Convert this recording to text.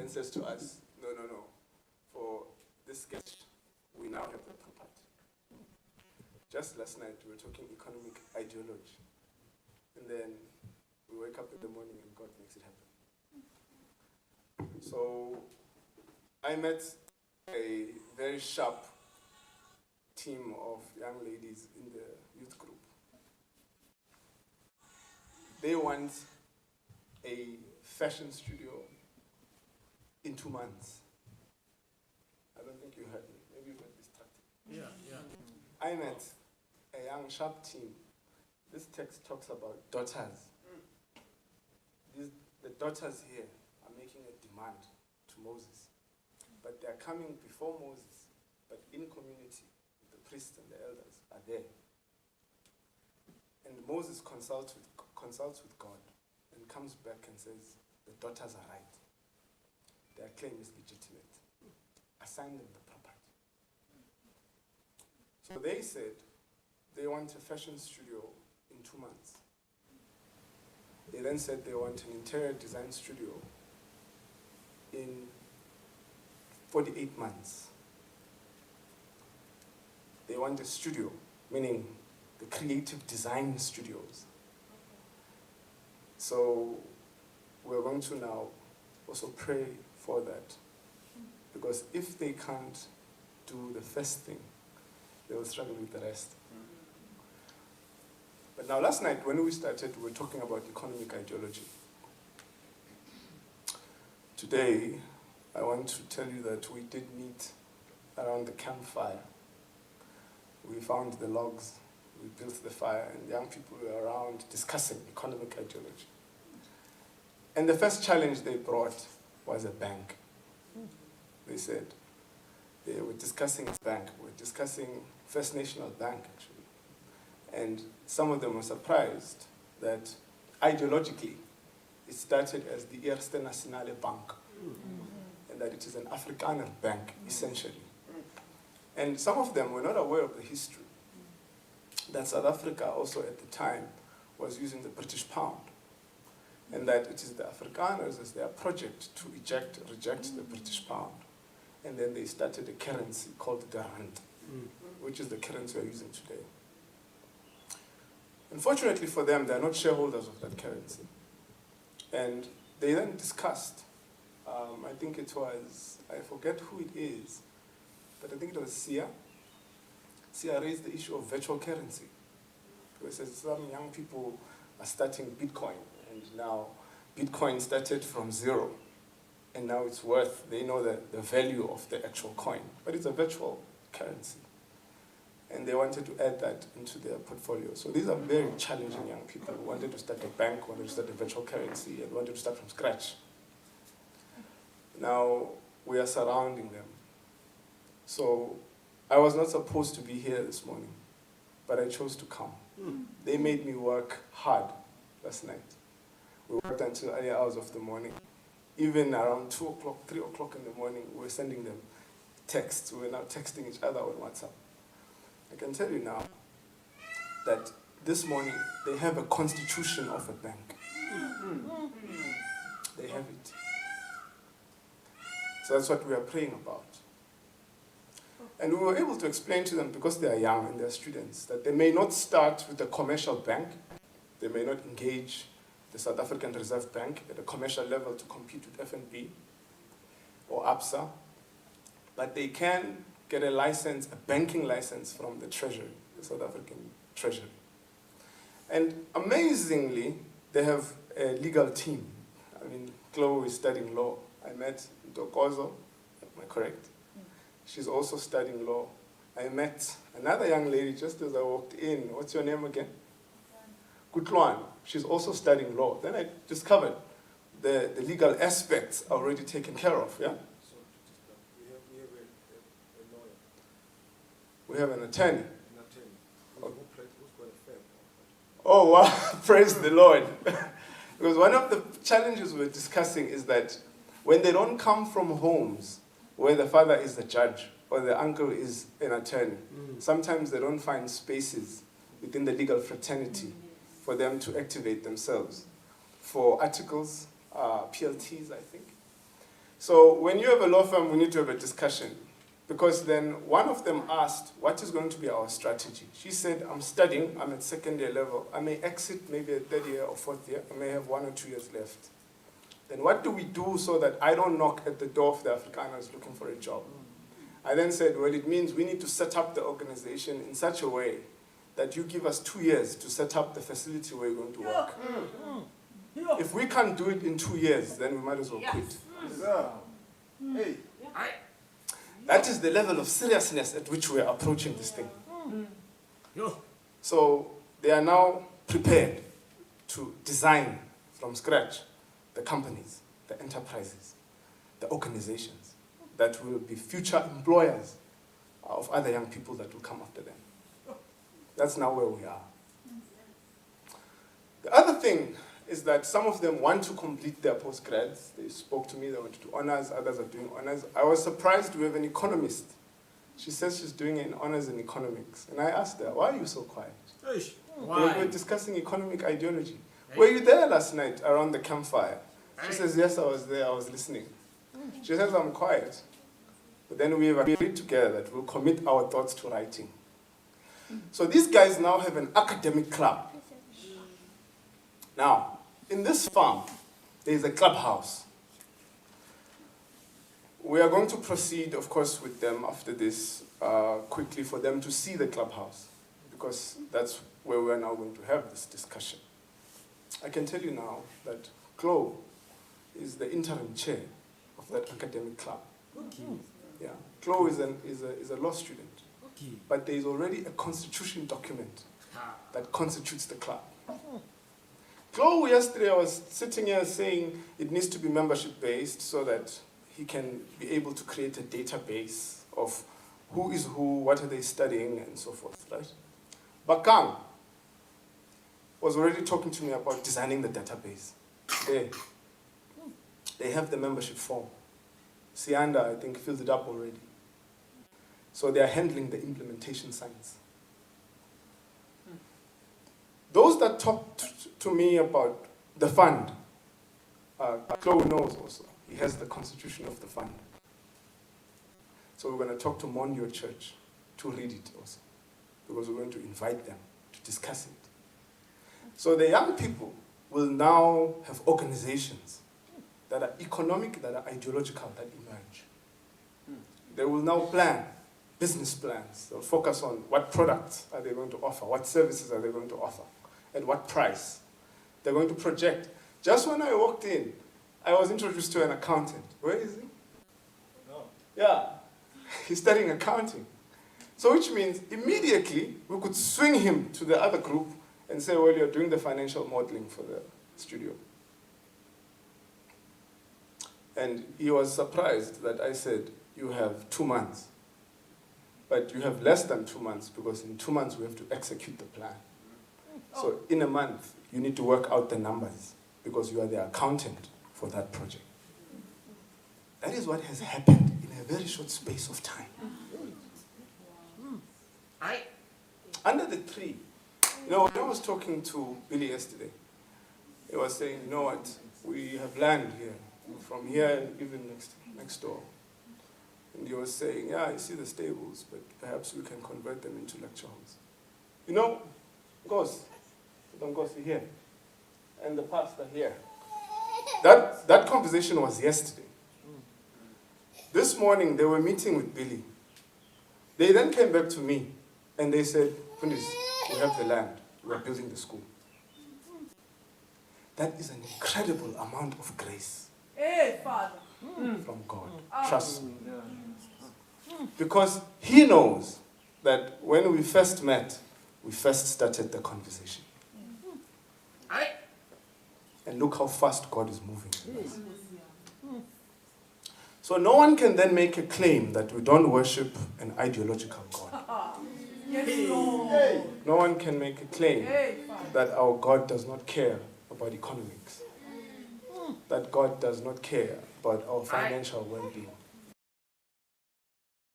then says to us, no, for this sketch, we now have the property. Just last night, we were talking economic ideology. And then we wake up in the morning and God makes it happen. So I met a very sharp team of young ladies in the youth group. They want a fashion studio in 2 months. I don't think you heard me. Maybe you got distracted. Yeah. I met a young, sharp team. This text talks about daughters. The daughters here are making a demand to Moses. But they are coming before Moses, but in community. The priests and the elders are there. And Moses consults with God and comes back and says, the daughters are right. Their claim is legitimate. Assign them the property. So they said they want a fashion studio in 2 months. They then said they want an interior design studio in 48 months. They want a studio, meaning the creative design studios. So we're going to now also pray for that. Because if they can't do the first thing, they will struggle with the rest. But now last night when we started, we were talking about economic ideology. Today, I want to tell you that we did meet around the campfire. We found the logs, we built the fire, and young people were around discussing economic ideology. And the first challenge they brought was a bank. They said, they were discussing a bank, we were discussing First National Bank, actually. And some of them were surprised that ideologically, it started as the Eerste Nasionale Bank, and that it is an Afrikaner bank, essentially. And some of them were not aware of the history, that South Africa also at the time was using the British pound, and that it is the Afrikaners as their project to reject the British pound. And then they started a currency called the rand, which is the currency we're using today. Unfortunately for them, they're not shareholders of that currency. And they then discussed, I think it was, I forget who it is, but I think it was Sia. Sia raised the issue of virtual currency. Because some young people are starting Bitcoin, and now Bitcoin started from 0, and now it's worth, they know the value of the actual coin, but it's a virtual currency. And they wanted to add that into their portfolio. So these are very challenging young people who wanted to start a bank, wanted to start a virtual currency, and wanted to start from scratch. Now, we are surrounding them. So I was not supposed to be here this morning, but I chose to come. They made me work hard last night. We worked until early hours of the morning. Even around 2 o'clock, 3 o'clock in the morning, we were sending them texts. We were now texting each other on WhatsApp. I can tell you now that this morning they have a constitution of a bank. They have it. So that's what we are praying about. And we were able to explain to them, because they are young and they're students, that they may not start with a commercial bank. They may not engage the South African Reserve Bank at a commercial level to compete with FNB or ABSA, but they can get a license, a banking license from the Treasury, the South African Treasury. And amazingly, they have a legal team. I mean, Chloe is studying law. I met Nkosi, am I correct? She's also studying law. I met another young lady just as I walked in. What's your name again? Tshwane. She's also studying law. Then I discovered the legal aspects are already taken care of, yeah? We have an attorney. Oh, wow. Praise the Lord. Because one of the challenges we're discussing is that when they don't come from homes where the father is the judge or the uncle is an attorney, sometimes they don't find spaces within the legal fraternity for them to activate themselves for articles, PLTs, I think. So when you have a law firm, we need to have a discussion. Because then one of them asked, what is going to be our strategy? She said, I'm studying, I'm at second year level. I may exit maybe at third year or fourth year. I may have 1 or 2 years left. Then what do we do so that I don't knock at the door of the Afrikaners looking for a job? I then said, well, it means we need to set up the organization in such a way that you give us 2 years to set up the facility where you're going to work. If we can't do it in 2 years, then we might as well quit. Hey. That is the level of seriousness at which we are approaching this thing. So they are now prepared to design from scratch the companies, the enterprises, the organizations that will be future employers of other young people that will come after them. That's now where we are. The other thing is that some of them want to complete their postgrads. They spoke to me, they want to do honors, others are doing honors. I was surprised we have an economist. She says she's doing an honors in economics. And I asked her, why are you so quiet? Why? We were discussing economic ideology. Were you there last night around the campfire? She says, yes, I was there, I was listening. She says, I'm quiet. But then we have agreed together that we'll commit our thoughts to writing. So these guys now have an academic club. Now, in this farm, there is a clubhouse. We are going to proceed, of course, with them after this, quickly for them to see the clubhouse, because that's where we are now going to have this discussion. I can tell you now that Chloe is the interim chair of that academic club. Okay. Yeah, Chloe is a law student, Okay. but there is already a constitution document that constitutes the club. Chloe yesterday was sitting here saying it needs to be membership-based so that he can be able to create a database of who is who, what are they studying, and so forth, right? Bakang was already talking to me about designing the database. They have the membership form. Sianda, I think, filled it up already. So they are handling the implementation science. Those that talked to me about the fund, Chloe knows also. He has the constitution of the fund. So we're going to talk to Mondio Church to read it also, because we're going to invite them to discuss it. So the young people will now have organizations that are economic, that are ideological, that emerge. They will now plan business plans. They'll focus on what products are they going to offer, what services are they going to offer, at what price. They're going to project. Just when I walked in, I was introduced to an accountant. Where is he? No. Yeah, he's studying accounting. So which means immediately we could swing him to the other group and say, well, you're doing the financial modeling for the studio. And he was surprised that I said, you have 2 months. But you have less than 2 months, because in 2 months we have to execute the plan. So in a month, you need to work out the numbers, because you are the accountant for that project. That is what has happened in a very short space of time. Under the tree, you know, when I was talking to Billy yesterday, he was saying, you know what, we have land here, from here and even next door. And he was saying, yeah, I see the stables, but perhaps we can convert them into lecture halls. You know, Nkosi here, and the pastor here. That conversation was yesterday. This morning, they were meeting with Billy. They then came back to me, and they said, Fundis, we have the land. We are building the school. That is an incredible amount of grace from God. Trust me. Because he knows that when we first met, we first started the conversation. And look how fast God is moving. So no one can then make a claim that we don't worship an ideological God. No one can make a claim that our God does not care about economics. That God does not care about our financial well-being.